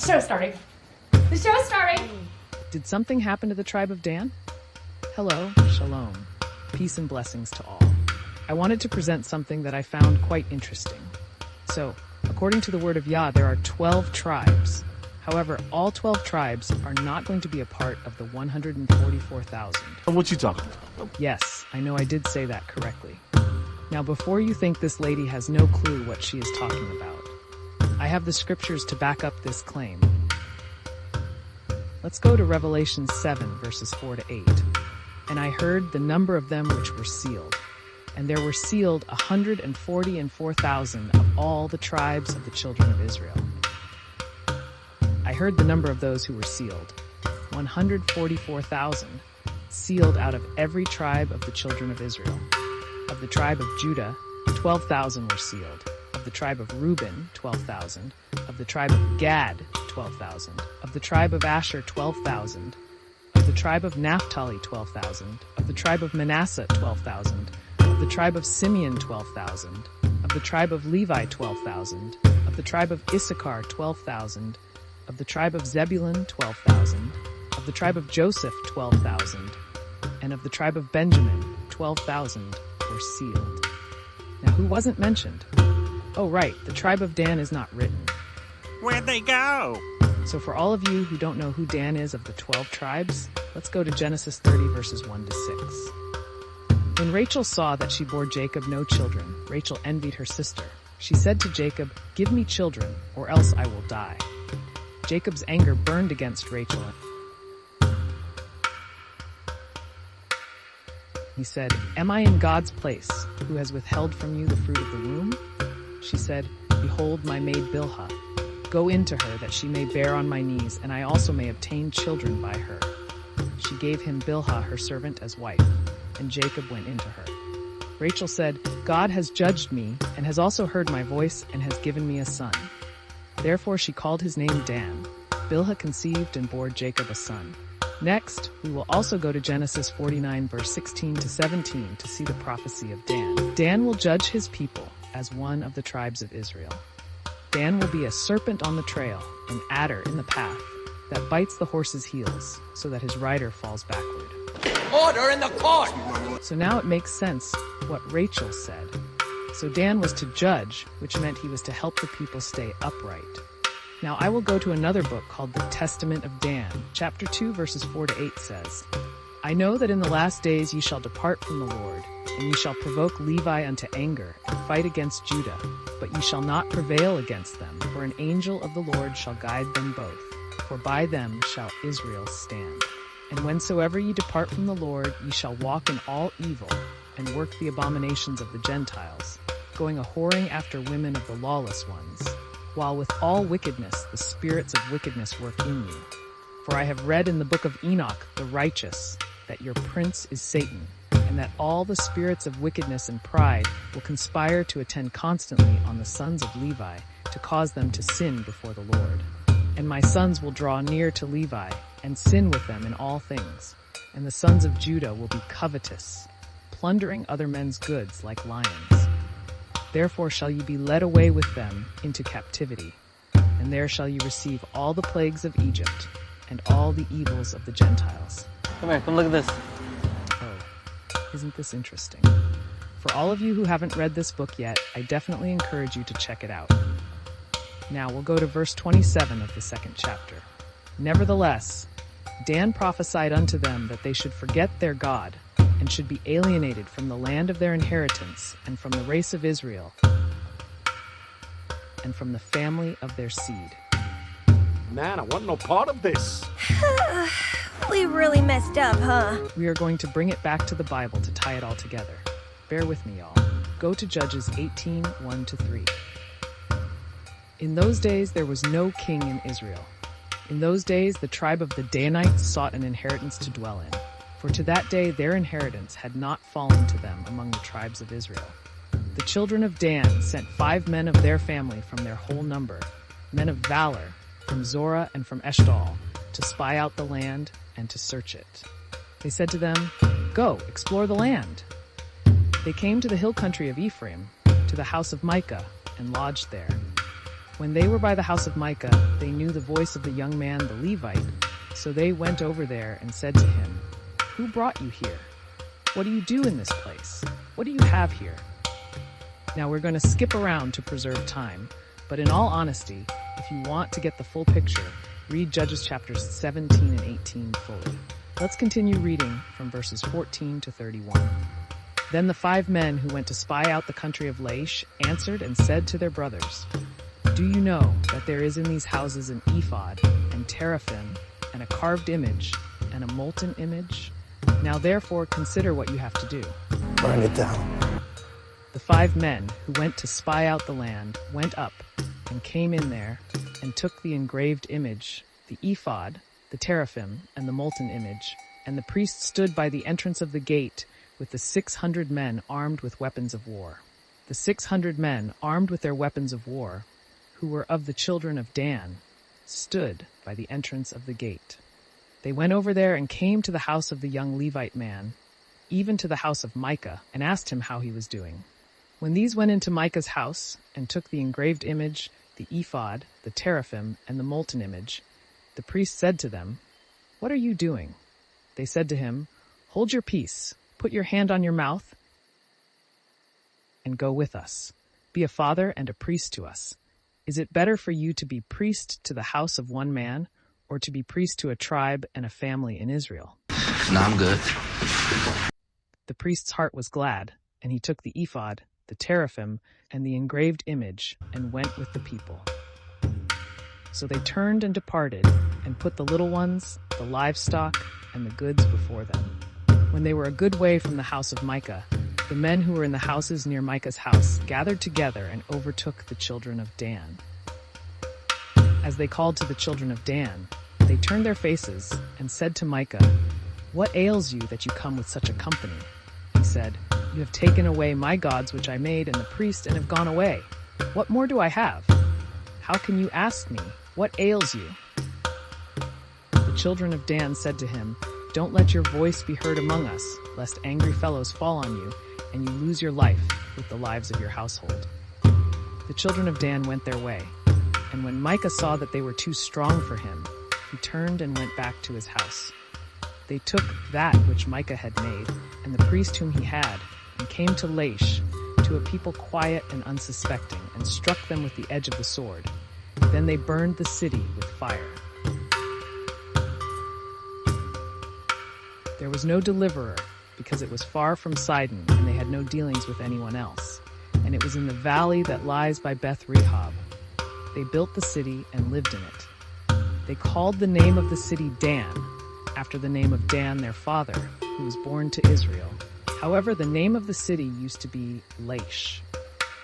show's starting. The show's starting. Did something happen to the tribe of Dan? Hello, shalom. Peace and blessings to all. I wanted to present something that I found quite interesting. So, according to the word of Yah, there are 12 tribes. However, all 12 tribes are not going to be a part of the 144,000. What you talking about? Yes, I know I did say that correctly. Now, before you think this lady has no clue what she is talking about, I have the scriptures to back up this claim. Let's go to Revelation 7, verses 4 to 8. And I heard the number of them which were sealed. And there were sealed 144,000 of all the tribes of the children of Israel. I heard the number of those who were sealed, 144,000, sealed out of every tribe of the children of Israel. Of the tribe of Judah, 12,000 were sealed. Of the tribe of Reuben, 12,000. Of the tribe of Gad, 12,000. Of the tribe of Asher, 12,000. Of the tribe of Naphtali, 12,000. Of the tribe of Manasseh, 12,000. Of the tribe of Simeon, 12,000. Of the tribe of Levi, 12,000. Of the tribe of Issachar, 12,000. Of the tribe of Zebulun, 12,000. Of the tribe of Joseph, 12,000. And of the tribe of Benjamin, 12,000 were sealed. Now, who wasn't mentioned? Oh, right, the tribe of Dan is not written. Where'd they go? So for all of you who don't know who Dan is of the 12 tribes, let's go to Genesis 30, verses 1 to 6. When Rachel saw that she bore Jacob no children, Rachel envied her sister. She said to Jacob, "Give me children, or else I will die." Jacob's anger burned against Rachel. He said, "Am I in God's place, who has withheld from you the fruit of the womb?" She said, "Behold my maid Bilhah. Go in to her, that she may bear on my knees, and I also may obtain children by her." She gave him Bilhah, her servant, as wife, and Jacob went into her. Rachel said, "God has judged me, and has also heard my voice, and has given me a son." Therefore she called his name Dan. Bilhah conceived and bore Jacob a son. Next, we will also go to Genesis 49, verse 16 to 17 to see the prophecy of Dan. Dan will judge his people as one of the tribes of Israel. Dan will be a serpent on the trail, an adder in the path, that bites the horse's heels, so that his rider falls backward. Order in the court! So now it makes sense what Rachel said. So Dan was to judge, which meant he was to help the people stay upright. Now I will go to another book called the Testament of Dan. Chapter 2, verses 4 to 8 says, "I know that in the last days ye shall depart from the Lord, and ye shall provoke Levi unto anger, and fight against Judah. But ye shall not prevail against them, for an angel of the Lord shall guide them both. For by them shall Israel stand. And whensoever ye depart from the Lord, ye shall walk in all evil, and work the abominations of the Gentiles, going a-whoring after women of the lawless ones, while with all wickedness the spirits of wickedness work in you. For I have read in the book of Enoch the righteous, that your prince is Satan, and that all the spirits of wickedness and pride will conspire to attend constantly on the sons of Levi, to cause them to sin before the Lord. And my sons will draw near to Levi, and sin with them in all things. And the sons of Judah will be covetous, plundering other men's goods like lions. Therefore shall ye be led away with them into captivity, and there shall ye receive all the plagues of Egypt, and all the evils of the Gentiles." Come here, come look at this. Oh, isn't this interesting? For all of you who haven't read this book yet, I definitely encourage you to check it out. Now we'll go to verse 27 of the second chapter. "Nevertheless, Dan prophesied unto them that they should forget their God, and should be alienated from the land of their inheritance, and from the race of Israel, and from the family of their seed." Man, I want no part of this. We really messed up, huh? We are going to bring it back to the Bible to tie it all together. Bear with me, y'all. Go to Judges 18, 1 to 3. "In those days there was no king in Israel. In those days the tribe of the Danites sought an inheritance to dwell in. For to that day their inheritance had not fallen to them among the tribes of Israel. The children of Dan sent 5 men of their family from their whole number, men of valor, from Zorah and from Eshtaol, to spy out the land and to search it. They said to them, 'Go, explore the land.' They came to the hill country of Ephraim, to the house of Micah, and lodged there. When they were by the house of Micah, they knew the voice of the young man, the Levite. So they went over there and said to him, "Who brought you here? What do you do in this place? What do you have here?" Now we're going to skip around to preserve time, but in all honesty, if you want to get the full picture, read Judges chapters 17 and 18 fully. Let's continue reading from verses 14 to 31. Then the 5 men who went to spy out the country of Laish answered and said to their brothers, "Do you know that there is in these houses an ephod, and teraphim, and a carved image, and a molten image? Now therefore consider what you have to do." Burn it down. The 5 men who went to spy out the land went up and came in there and took the engraved image, the ephod, the teraphim, and the molten image, and the priest stood by the entrance of the gate with the 600 men armed with weapons of war. The 600 men armed with their weapons of war, who were of the children of Dan, stood by the entrance of the gate. They went over there and came to the house of the young Levite man, even to the house of Micah, and asked him how he was doing. When these went into Micah's house and took the engraved image, the ephod, the teraphim, and the molten image, the priest said to them, "What are you doing?" They said to him, "Hold your peace, put your hand on your mouth, and go with us. Be a father and a priest to us. Is it better for you to be priest to the house of one man, or to be priest to a tribe and a family in Israel?" No, I'm good. The priest's heart was glad, and he took the ephod, the teraphim, and the engraved image, and went with the people. So they turned and departed, and put the little ones, the livestock, and the goods before them. When they were a good way from the house of Micah, the men who were in the houses near Micah's house gathered together and overtook the children of Dan. As they called to the children of Dan, they turned their faces and said to Micah, "What ails you that you come with such a company?" He said, "You have taken away my gods which I made and the priest and have gone away. What more do I have? How can you ask me, what ails you?" The children of Dan said to him, "Don't let your voice be heard among us, lest angry fellows fall on you, and you lose your life with the lives of your household." The children of Dan went their way, and when Micah saw that they were too strong for him, he turned and went back to his house. They took that which Micah had made, and the priest whom he had, and came to Laish, to a people quiet and unsuspecting, and struck them with the edge of the sword. Then they burned the city with fire. There was no deliverer, because it was far from Sidon, and they had no dealings with anyone else. And it was in the valley that lies by Beth Rehob. They built the city and lived in it. They called the name of the city Dan, after the name of Dan their father, who was born to Israel. However, the name of the city used to be Laish.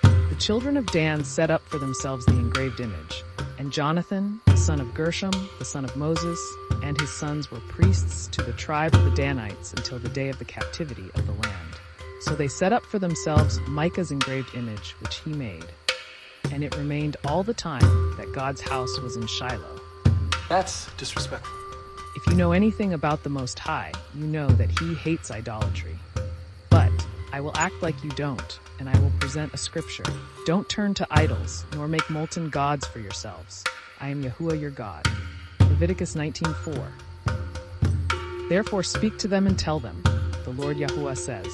The children of Dan set up for themselves the engraved image, and Jonathan, the son of Gershom, the son of Moses, and his sons were priests to the tribe of the Danites until the day of the captivity of the land. So they set up for themselves Micah's engraved image, which he made. And it remained all the time that God's house was in Shiloh. That's disrespectful. If you know anything about the Most High, you know that he hates idolatry. But I will act like you don't, and I will present a scripture. Don't turn to idols, nor make molten gods for yourselves. I am Yahuwah your God. Leviticus 19:4. Therefore speak to them and tell them, the Lord Yahuwah says,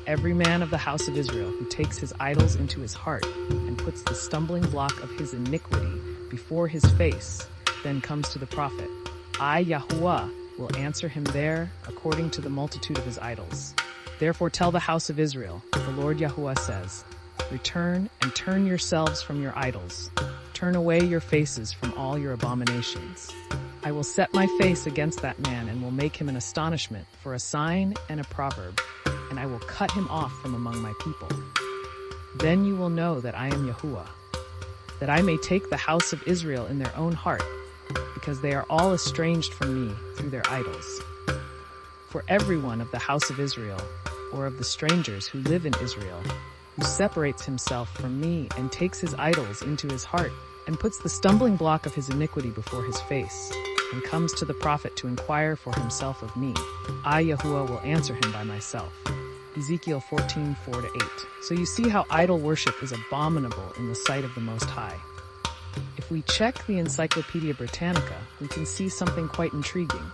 every man of the house of Israel who takes his idols into his heart and puts the stumbling block of his iniquity before his face, then comes to the prophet, I, Yahuwah, will answer him there according to the multitude of his idols. Therefore tell the house of Israel, the Lord Yahuwah says, return and turn yourselves from your idols. Turn away your faces from all your abominations. I will set my face against that man and will make him an astonishment for a sign and a proverb, and I will cut him off from among my people. Then you will know that I am Yahuwah, that I may take the house of Israel in their own heart, because they are all estranged from me through their idols. For everyone of the house of Israel, or of the strangers who live in Israel, who separates himself from me and takes his idols into his heart, and puts the stumbling block of his iniquity before his face, and comes to the prophet to inquire for himself of me, I, Yahuwah, will answer him by myself. Ezekiel 14:4-8. So you see how idol worship is abominable in the sight of the Most High. If we check the Encyclopedia Britannica, we can see something quite intriguing.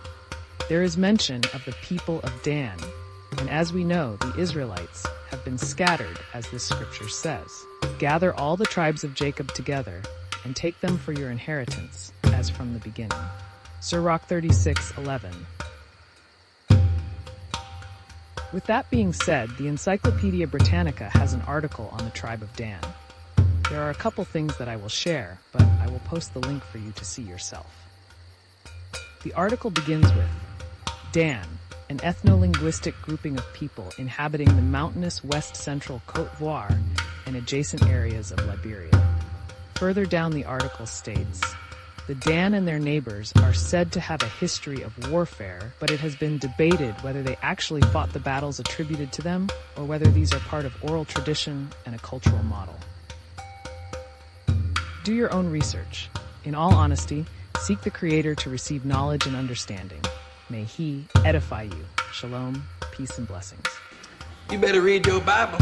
There is mention of the people of Dan, and as we know, the Israelites have been scattered, as this scripture says. Gather all the tribes of Jacob together and take them for your inheritance, as from the beginning. Sirach 36:11. With that being said, the Encyclopedia Britannica has an article on the tribe of Dan. There are a couple things that I will share, but I will post the link for you to see yourself. The article begins with Dan, an ethno-linguistic grouping of people inhabiting the mountainous west-central Côte d'Ivoire and adjacent areas of Liberia. Further down the article states, the Dan and their neighbors are said to have a history of warfare, but it has been debated whether they actually fought the battles attributed to them or whether these are part of oral tradition and a cultural model. Do your own research. In all honesty, seek the Creator to receive knowledge and understanding. May He edify you. Shalom, peace, and blessings. You better read your Bible.